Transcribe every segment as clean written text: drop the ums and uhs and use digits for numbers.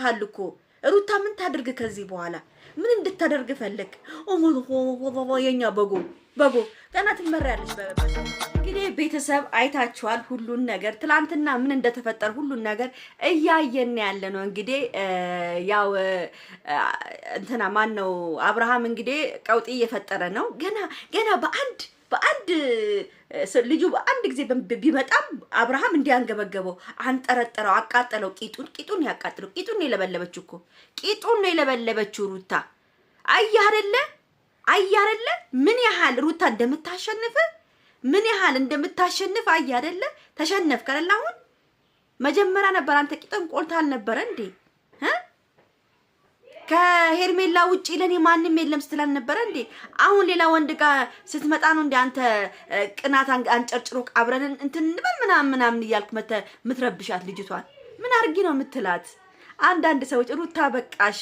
ወርቀሃል እኮ ሩታ ምን ታድርግ ከዚህ በኋላ ምን እንድታደርግ ፈልክ ኦሞ የኛ በጎ ገና ትመሪያለሽ እንግዲህ ቤተሰብ አይታችኋል ሁሉን ነገር ትላንትና ምን እንደተፈጠረ ሁሉን ነገር እያየን ያለ ነው እንግዲህ ያው እንትና ማን ነው አብርሃም እንግዲህ ቀውጢ እየፈጠረ ነው ገና በአንድ ልጁ በአንድ ጊዜ ቢመጣም አብርሃም እንዲያንገበገበው አንጠረጠረው አቃጠለው ቂጡን ያቃጠለው ቂጡን ነው የለበለበችው እኮ ቂጡን ነው የለበለበችው ሩታ አያረለ ምን ያህል ሩታ እንደምታሸንፍ አያረለ ተሸነፍክ አይደል አሁን መጀመሪያ ነበር አንተ ቂጡን ቆልታል ነበር እንዴ ከሄርሜላ ውጪ ለኔ ማንንም የለም ስትላል ነበር እንዴ አሁን ሌላ ወንድ ጋር ስትመጣ ነው እንዴ አንተ ቅናት አንጨርጭሮ አብረን እንትን እንበል ምናምን እያልክ ምትረብሻት ልጅቷን ምን አርጊ ነው የምትላት አንዳንድ ሰዎች ሩታ በቃሽ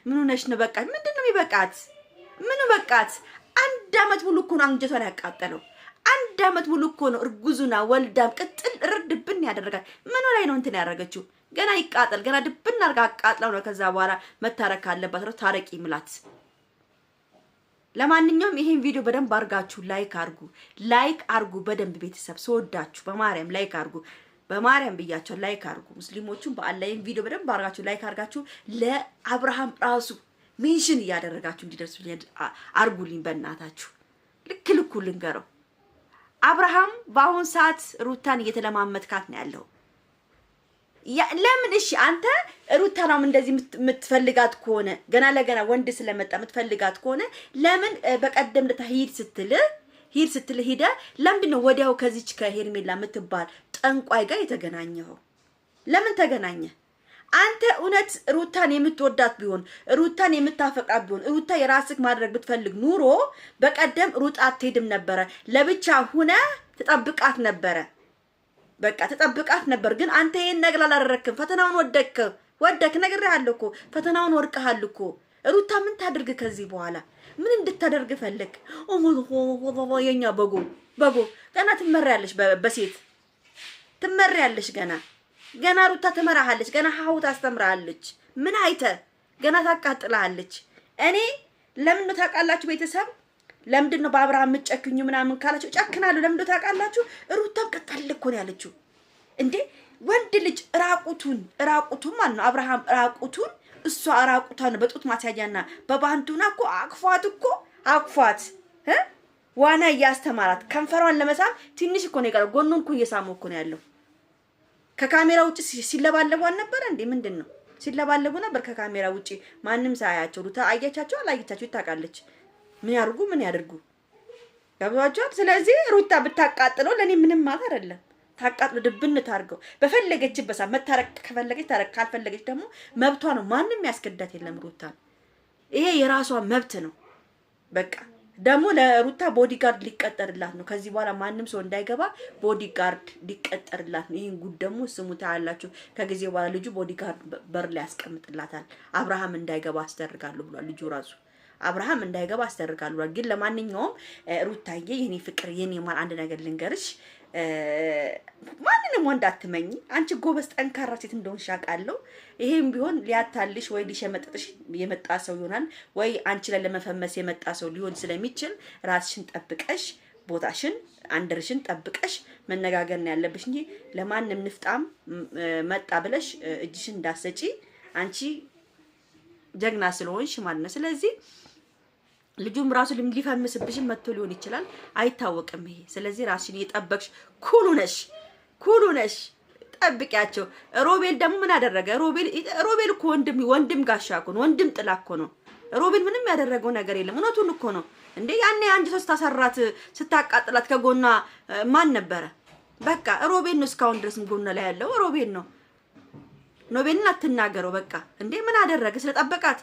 ምን ሆነሽ ነው በቃ ምንድነው የሚበቃት ምን በቃት አንድ አመት ሙሉ እኮ ነው አንጀቷን ያቃጠለው አንድ አመት ሙሉ እኮ ነው እርጉዙና ወልዳም ቅጥል ርድብን ያደረጋት ምን ላይ ነው እንትን ያደረገችው ገና ይቃጠል ገና ድብን አርጋ አቃጥላው ነው ከዛ በኋላ መታረክ አለባት ነው ታረቂ ምላት ለማንኛውም ይሄን ቪዲዮ በደንብ አርጋችሁ ላይክ አርጉ በደንብ ቤተሰብ ሰወዳችሁ በማርያም ላይክ አርጉ በማርያም ብያችሁ ላይክ አርጉ ሙስሊሞቹም በአላህም ቪዲዮ በደንብ አርጋችሁ ላይክ አርጋችሁ ለአብርሃም ራሱ ሜንሽን ያደረጋችሁ እንዲደርሱልኝ አርጉልኝ በእናታችሁ ልክ ልንገረው አብርሃም በአሁን ሰዓት ሩታን እየተለማመጥካት ነው ያለው ለምን እሺ አንተ ሩታናም እንደዚህ የምትፈልጋት ከሆነ ገና ለገና ወንድ ስለመጣ የምትፈልጋት ከሆነ ለምን በቀደም ለታሂድ ስትል ሄደ ለምንድን ነው ወዲያው ከዚች ከሄርሜላ የምትባል ጠንቋይ ጋር የተገናኘው ለምን ተገናኘ አንተ እውነት ሩታን የምትወዳት ቢሆን ሩታን የምታፈቅራት ቢሆን ሩታ የራስክ ማድረግ ብትፈልግ ኑሮ በቀደም ሩታ አትሄድም ነበር ለብቻ ሆነ ተጠብቃት ነበር በቃ ተጠብቃት ነበር ግን አንተ ይሄን ነገር አላደረክም ፈተናውን ወደክ ነግሬሃለሁ እኮ ፈተናውን ወርቀሃል እኮ ሩታ ምን ታድርግ ከዚህ በኋላ ምን እንድታደርግ ፈልክ ኦሞ የኛ በጎ ገና ትመሪያለሽ በሴት ትመሪያለሽ ገና ሩታ ተመራሃለች ገና ሀውት አስተምራለች ምን አይተ ገና ታቃጥላለች እኔ ለምን ነው ታቃላችሁ ቤተሰብ ለምንድን ነው በአብርሃም ምጨክኙ ምናምን ካላችሁ ጨክናለሁ ለምን ነው ታቃላችሁ ሩታም ቀጣል እኮ ነው ያለችው እንዴ ወንድ ልጅ ራቁቱን ማለት ነው አብርሃም ራቁቱን እሷ ራቁቷን በጡት ማስያጃና በባንቱና እኮ አቅፏት ዋና ያስተማራት ከንፈሯን ለመሳብ ትንሽ እኮ ነው የቀረው ጎኑን እኮ እየሳመው እኮ ነው ያለው ከካሜራ ውጪ ሲለባለቡ አልነበረ እንዴ ምንድነው ሲለባለቡ ነበር ከካሜራ ውጪ ማንንም ሳያያቸው ሩታ አያቻቸው አላየቻቸው ይታቃለች ምን ያደርጉ ያባጃት ስለዚህ ሩታ ብታቃጥለው ለኔ ምንም ማለት አይደለም ታቃጥሎ ድብን ታርገው በፈለገችበት መታረቅ ከፈለገች ታረቅ ካልፈለገች ደግሞ መብቷ ነው ማንንም ያስገዳት የለም ሩታ ይሄ የራሷ መብት ነው በቃ ደግሞ ለሩታ ቦዲጋርድ ሊቀጠርላት ነው ከዚህ በኋላ ማንንም ሰው እንዳይገባ ቦዲጋርድ ሊቀጠርላት ነው ይሄን ጉድ ደግሞ ስሙታ ያላችሁ ከጊዜ በኋላ ልጁ ቦዲጋርድ በር ላይ ያስቀምጥላታል አብርሃም እንዳይገባ አስደርጋለሁ ብሏል ልጁ ራሱ አብርሃም እንዳይገባ አስደርጋለሁ ግን ለማንኛውም ሩታዬ የኔ ፍቅር የኔ ማን አንድ ነገር ልንገርሽ ማንንም ወንድ አትመኝ አንቺ ጎበዝ ጠንካራ ሴት እንደሆንሽ አውቃለሁ ይሄም ቢሆን ሊያታልሽ ወይ ሊሸመጥጥሽ የመጣ ሰው ይሆናል ወይ አንቺ ላይ ለመፈመስ የመጣ ሰው ሊሆን ስለሚችል ራስሽን ጠብቀሽ ቦታሽን አንደርሽን ጠብቀሽ መነጋገር ነው ያለብሽ እንጂ ለማንንም ንፍጣም መጣ ብለሽ እጅሽን እንዳሰጪ አንቺ ጀግና ስለሆንሽ ማለት ነው ስለዚህ ልጁም ራሱ ሊፈምስብሽ መጥቶ ሊሆን ይችላል አይታወቅም ይሄ ስለዚህ ራስሽን እየጠበቅሽ ኩሉ ነሽ ጠብቂያቸው ሮቤል ደግሞ ምን አደረገ ሮቤል እኮ ወንድም ጋሻ እኮ ነው ወንድም ጥላ እኮ ነው ሮቤል ምንም ያደረገው ነገር የለም እውነቱን እኮ ነው እንዴ ያኔ አንቺ ታሰራት ስታቃጥላት ከጎና ማን ነበረ በቃ ሮቤል ነው እስካሁን ድረስ ጎና ላይ ያለው ሮቤል ነው ኖቤልን አትናገረው በቃ እንዴ ምን አደረገ ስለጠበቃት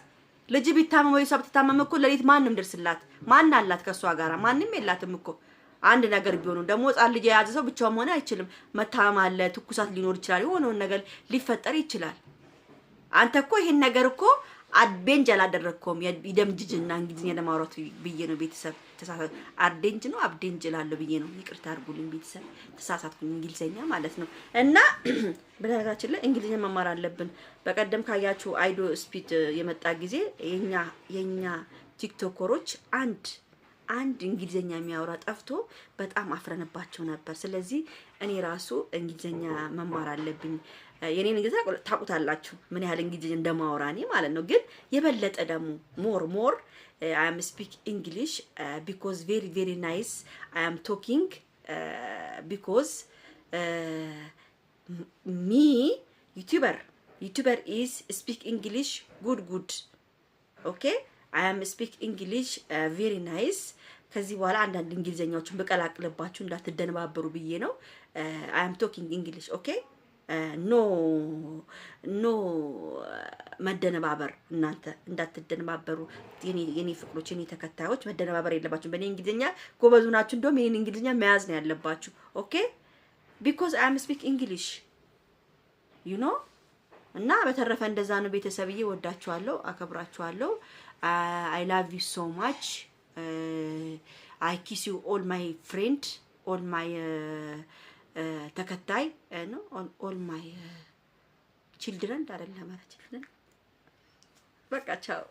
ልጅ ቢታመም ወይ ሰብት ታመም እኮ ለሊት ማንንም ድርስላት ማን አላት ከሷ ጋራ ማንንም የላትም እኮ አንድ ነገር ቢሆኑ ደግሞ ጻል ልጅ ያያዘ ሰው ብቻው መሆን አይችልም መታመም አለ ትኩሳት ሊኖር ይችላል የሆነውን ነገር ሊፈጠር ይችላል አንተ እኮ ይሄን ነገር እኮ አድቤንጅ አላደረኩም ይደምጅጅና እንግሊዝኛ ለማውራት ብዬ ነው ቤተሰብ ተሳሳት አርዴንጅ ነው አብዴንጅ እላለሁ ብዬ ነው ይቅርታ አድርጉልኝ ቤተሰብ ተሳሳትኩኝ እንግሊዝኛ ማለት ነው እና በነገራችን ላይ እንግሊዝኛ መማር አለብን በቀደም ካያችሁ አይዶ ስፒድ የመጣ ጊዜ የኛ ቲክቶከሮች አንድ እንግሊዝኛ የሚያወራ ጠፍቶ በጣም አፍረንባቸው ነበር ስለዚህ እኔ ራሱ እንግሊዝኛ መማር አለብኝ የኔን እንግሊዝኛ ታውቁታላችሁ ምን ያህል እንግሊዝኛ እንደማወራኔ ማለት ነው ግን የበለጠ ደግሞ ሞር I am speak English because very nice I am talking because me YouTuber is speak English good okay I am speak English very nice ከዚህ በኋላ አንዳንድ እንግሊዘኛዎችን በቀላቅለባችሁ እንዳትደነባበሩ ብዬ ነው I am talking English okay ኖ መደነባበር እናንተ እንዳትደነባበሩ የኔ ፍቅሮች የኔ ተከታዮች መደነባበር የለባችሁ በእኔ እንግሊዘኛ ጎበዙ ናችሁ እንደውም የኔ እንግሊዘኛ መያዝ ነው ያለባችሁ okay because I am speak English you know እና በተረፈ እንደዛ ነው ቤተሰብዬ ወዳችኋለሁ አከብራችኋለሁ I love you so much I kiss you all my friend all my ተከታይ ነው all my children አይደለም ማለት ነው በቃ ቻው